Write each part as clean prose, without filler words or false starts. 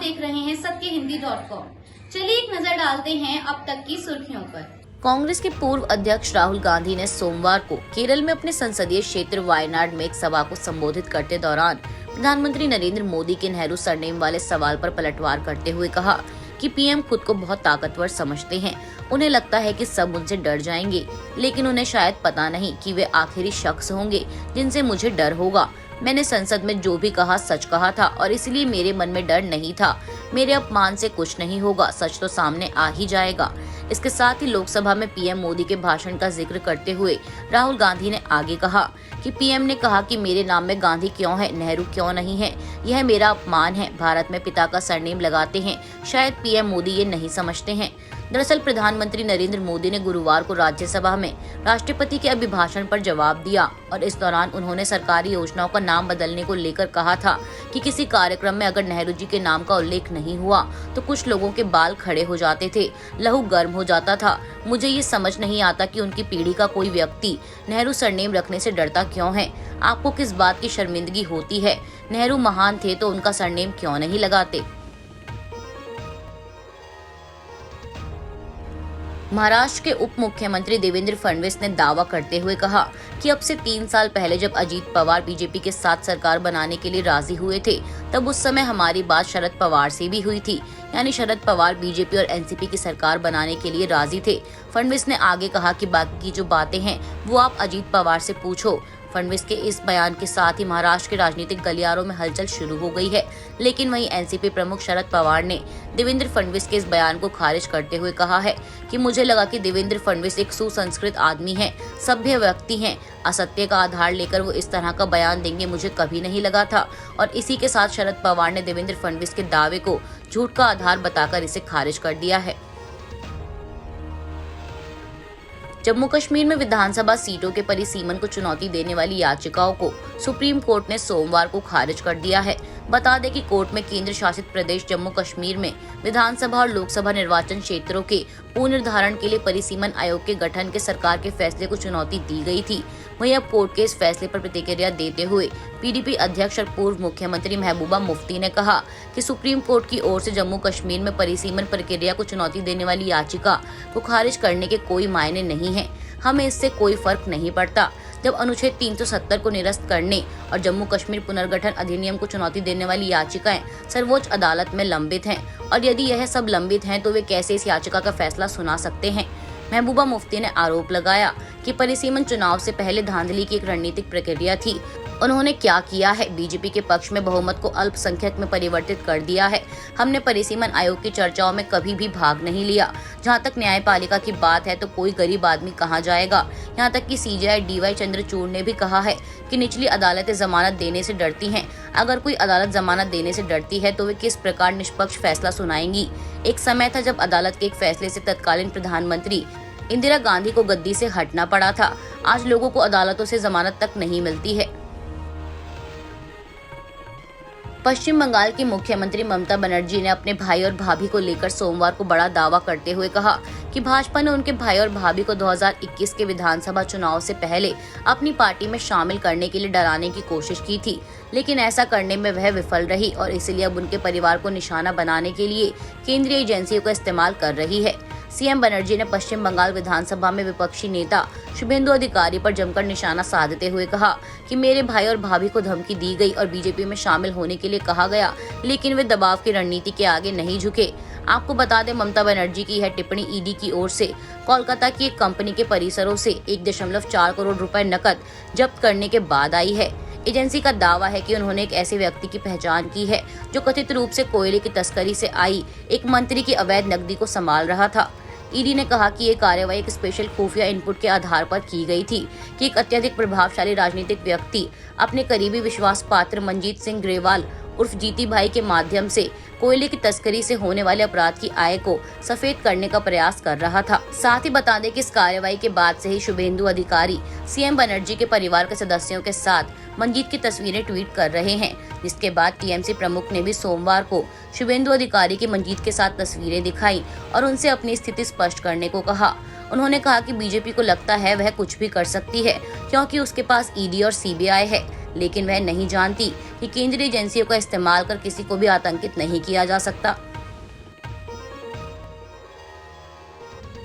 देख रहे हैं सत्यहिंदी.com। चलिए एक नजर डालते हैं अब तक की सुर्खियों पर। कांग्रेस के पूर्व अध्यक्ष राहुल गांधी ने सोमवार को केरल में अपने संसदीय क्षेत्र वायनाड में एक सभा को संबोधित करते दौरान प्रधानमंत्री नरेंद्र मोदी के नेहरू सरनेम वाले सवाल पर पलटवार करते हुए कहा कि पीएम खुद को बहुत ताकतवर समझते हैं। उन्हें लगता है कि सब उनसे डर जाएंगे, लेकिन उन्हें शायद पता नहीं कि वे आखिरी शख्स होंगे जिनसे मुझे डर होगा। मैंने संसद में जो भी कहा सच कहा था और इसलिए मेरे मन में डर नहीं था। मेरे अपमान से कुछ नहीं होगा, सच तो सामने आ ही जाएगा। इसके साथ ही लोकसभा में पीएम मोदी के भाषण का जिक्र करते हुए राहुल गांधी ने आगे कहा कि पीएम ने कहा कि मेरे नाम में गांधी क्यों है, नेहरू क्यों नहीं है, यह मेरा अपमान है। भारत में पिता का सरनेम लगाते हैं, शायद पीएम मोदी ये नहीं समझते हैं। दरअसल प्रधानमंत्री नरेंद्र मोदी ने गुरुवार को राज्यसभा में राष्ट्रपति के अभिभाषण पर जवाब दिया और इस दौरान उन्होंने सरकारी योजनाओं का नाम बदलने को लेकर कहा था कि किसी कार्यक्रम में अगर नेहरू जी के नाम का उल्लेख नहीं हुआ तो कुछ लोगों के बाल खड़े हो जाते थे, लहू गर्म हो जाता था। मुझे ये समझ नहीं आता कि उनकी पीढ़ी का कोई व्यक्ति नेहरू सरनेम रखने से डरता क्यों है। आपको किस बात की शर्मिंदगी होती है? नेहरू महान थे तो उनका सरनेम क्यों नहीं लगाते? महाराष्ट्र के उप मुख्यमंत्री देवेंद्र फडणवीस ने दावा करते हुए कहा कि अब से 3 साल पहले जब अजीत पवार बीजेपी के साथ सरकार बनाने के लिए राजी हुए थे, तब उस समय हमारी बात शरद पवार से भी हुई थी। यानी शरद पवार बीजेपी और एनसीपी की सरकार बनाने के लिए राजी थे। फडणवीस ने आगे कहा कि बाकी की जो बातें हैं वो आप अजीत पवार से पूछो। फडणवीस के इस बयान के साथ ही महाराष्ट्र के राजनीतिक गलियारों में हलचल शुरू हो गई है, लेकिन वहीं एनसीपी प्रमुख शरद पवार ने देवेंद्र फडणवीस के इस बयान को खारिज करते हुए कहा है कि मुझे लगा कि देवेंद्र फडणवीस एक सुसंस्कृत आदमी हैं, सभ्य व्यक्ति हैं। असत्य का आधार लेकर वो इस तरह का बयान देंगे मुझे कभी नहीं लगा था। और इसी के साथ शरद पवार ने देवेंद्र फडणवीस के दावे को झूठ का आधार बताकर इसे खारिज कर दिया है। जम्मू कश्मीर में विधानसभा सीटों के परिसीमन को चुनौती देने वाली याचिकाओं को सुप्रीम कोर्ट ने सोमवार को खारिज कर दिया है। बता दें कि कोर्ट में केंद्र शासित प्रदेश जम्मू कश्मीर में विधानसभा और लोकसभा निर्वाचन क्षेत्रों के पुनर्निर्धारण के लिए परिसीमन आयोग के गठन के सरकार के फैसले को चुनौती दी गई थी। वहीं अब कोर्ट के इस फैसले पर प्रतिक्रिया देते हुए पीडीपी अध्यक्ष और पूर्व मुख्यमंत्री महबूबा मुफ्ती ने कहा कि सुप्रीम कोर्ट की ओर से जम्मू कश्मीर में परिसीमन प्रक्रिया को चुनौती देने वाली याचिका को खारिज करने के कोई मायने नहीं है। हमें इससे कोई फर्क नहीं पड़ता। जब अनुच्छेद 370 को निरस्त करने और जम्मू कश्मीर पुनर्गठन अधिनियम को चुनौती देने वाली याचिकाएं सर्वोच्च अदालत में लंबित हैं और यदि यह सब लंबित हैं तो वे कैसे इस याचिका का फैसला सुना सकते हैं। महबूबा मुफ्ती ने आरोप लगाया कि परिसीमन चुनाव से पहले धांधली की एक रणनीतिक प्रक्रिया थी। उन्होंने क्या किया है? बीजेपी के पक्ष में बहुमत को अल्पसंख्यक में परिवर्तित कर दिया है। हमने परिसीमन आयोग की चर्चाओं में कभी भी भाग नहीं लिया। जहां तक न्यायपालिका की बात है तो कोई गरीब आदमी कहां जाएगा। यहां तक कि सीजेआई डीवाई चंद्रचूड़ ने भी कहा है कि निचली अदालतें जमानत देने से डरती हैं। अगर कोई अदालत जमानत देने से डरती है तो वे किस प्रकार निष्पक्ष फैसला सुनाएंगी। एक समय था जब अदालत के एक फैसले से तत्कालीन प्रधानमंत्री इंदिरा गांधी को गद्दी से हटना पड़ा था। आज लोगों को अदालतों से जमानत तक नहीं मिलती है। पश्चिम बंगाल की मुख्यमंत्री ममता बनर्जी ने अपने भाई और भाभी को लेकर सोमवार को बड़ा दावा करते हुए कहा कि भाजपा ने उनके भाई और भाभी को 2021 के विधानसभा चुनाव से पहले अपनी पार्टी में शामिल करने के लिए डराने की कोशिश की थी, लेकिन ऐसा करने में वह विफल रही और इसलिए अब उनके परिवार को निशाना बनाने के लिए केंद्रीय एजेंसियों का इस्तेमाल कर रही है। सीएम बनर्जी ने पश्चिम बंगाल विधानसभा में विपक्षी नेता शुभेंदु अधिकारी पर जमकर निशाना साधते हुए कहा कि मेरे भाई और भाभी को धमकी दी गई और बीजेपी में शामिल होने के लिए कहा गया, लेकिन वे दबाव की रणनीति के आगे नहीं झुके। आपको बता दें, ममता बनर्जी की यह टिप्पणी ईडी की ओर से कोलकाता की एक कंपनी के परिसरों से 1.4 करोड़ रुपए नकद जब्त करने के बाद आई है। एजेंसी का दावा है कि उन्होंने एक ऐसे व्यक्ति की पहचान की है जो कथित रूप से कोयले की तस्करी से आई एक मंत्री की अवैध नकदी को संभाल रहा था। ईडी ने कहा कि ये कार्रवाई एक स्पेशल खुफिया इनपुट के आधार पर की गई थी कि एक अत्यधिक प्रभावशाली राजनीतिक व्यक्ति अपने करीबी विश्वास पात्र मनजीत सिंह ग्रेवाल उर्फ जीती भाई के माध्यम से कोयले की तस्करी से होने वाले अपराध की आय को सफेद करने का प्रयास कर रहा था। साथ ही बता दें कि इस कार्रवाई के बाद से ही शुभेंदु अधिकारी सीएम बनर्जी के परिवार के सदस्यों के साथ मंजीत की तस्वीरें ट्वीट कर रहे हैं, जिसके बाद टीएमसी प्रमुख ने भी सोमवार को शुभेंदु अधिकारी की मंजीत के साथ तस्वीरें दिखाई और उनसे अपनी स्थिति स्पष्ट करने को कहा। उन्होंने कहा कि बीजेपी को लगता है वह कुछ भी कर सकती है क्योंकि उसके पास ईडी और सीबीआई है, लेकिन वह नहीं जानती कि केंद्रीय एजेंसियों का इस्तेमाल कर किसी को भी आतंकित नहीं किया जा सकता।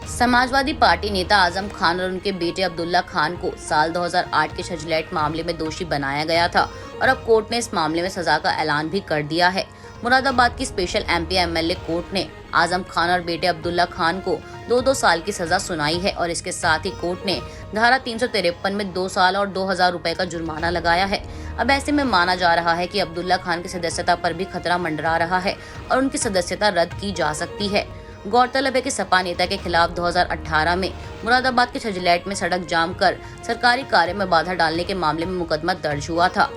समाजवादी पार्टी नेता आजम खान और उनके बेटे अब्दुल्ला खान को साल 2008 के छजलैट मामले में दोषी बनाया गया था और अब कोर्ट ने इस मामले में सजा का ऐलान भी कर दिया है। मुरादाबाद की स्पेशल एमपी एमएलए कोर्ट ने आजम खान और बेटे अब्दुल्ला खान को 2-2 साल की सजा सुनाई है और इसके साथ ही कोर्ट ने धारा 353 में 2 साल और 2000 रुपए का जुर्माना लगाया है। अब ऐसे में माना जा रहा है कि अब्दुल्ला खान की सदस्यता पर भी खतरा मंडरा रहा है और उनकी सदस्यता रद्द की जा सकती है। गौरतलब है कि सपा नेता के खिलाफ 2018 में मुरादाबाद के छजलैट में सड़क जाम कर सरकारी कार्य में बाधा डालने के मामले में मुकदमा दर्ज हुआ था।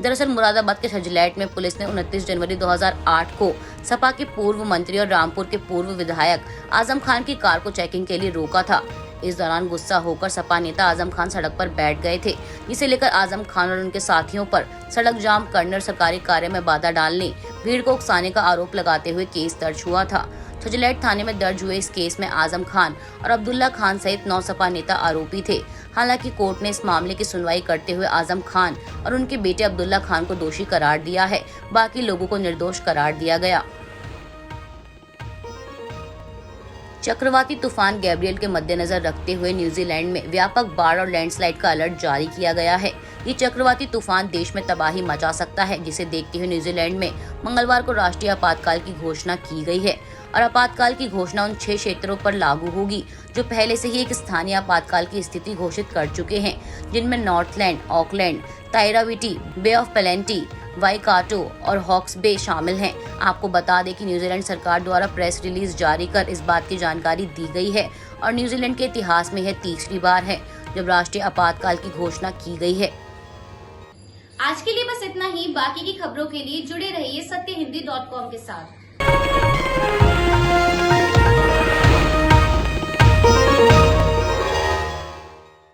दरअसल मुरादाबाद के छजलैट में पुलिस ने 29 जनवरी 2008 को सपा के पूर्व मंत्री और रामपुर के पूर्व विधायक आजम खान की कार को चेकिंग के लिए रोका था। इस दौरान गुस्सा होकर सपा नेता आजम खान सड़क पर बैठ गए थे, जिसे लेकर आजम खान और उनके साथियों पर सड़क जाम करने और सरकारी कार्य में बाधा डालने, भीड़ को उकसाने का आरोप लगाते हुए केस दर्ज हुआ था। छजलैट थाने में दर्ज हुए इस केस में आजम खान और अब्दुल्ला खान सहित 9 सपा नेता आरोपी थे। हालांकि कोर्ट ने इस मामले की सुनवाई करते हुए आजम खान और उनके बेटे अब्दुल्ला खान को दोषी करार दिया है, बाकी लोगों को निर्दोष करार दिया गया। चक्रवाती तूफान गैब्रियल के मद्देनजर रखते हुए न्यूजीलैंड में व्यापक बाढ़ और लैंडस्लाइड का अलर्ट जारी किया गया है। ये चक्रवाती तूफान देश में तबाही मचा सकता है, जिसे देखते हुए न्यूजीलैंड में मंगलवार को राष्ट्रीय आपातकाल की घोषणा की गई है और आपातकाल की घोषणा उन 6 क्षेत्रों पर लागू होगी जो पहले से ही एक स्थानीय आपातकाल की स्थिति घोषित कर चुके हैं, जिनमें Northland, Auckland, Tairawhiti, Bay of Plenty, Waikato और हॉक्स बे शामिल हैं। आपको बता दें कि न्यूजीलैंड सरकार द्वारा प्रेस रिलीज जारी कर इस बात की जानकारी दी गई है और न्यूजीलैंड के इतिहास में यह तीसरी बार है जब राष्ट्रीय आपातकाल की घोषणा की गई है। आज के लिए बस इतना ही। बाकी की खबरों के लिए जुड़े रहिए सत्यहिंदी.com के साथ।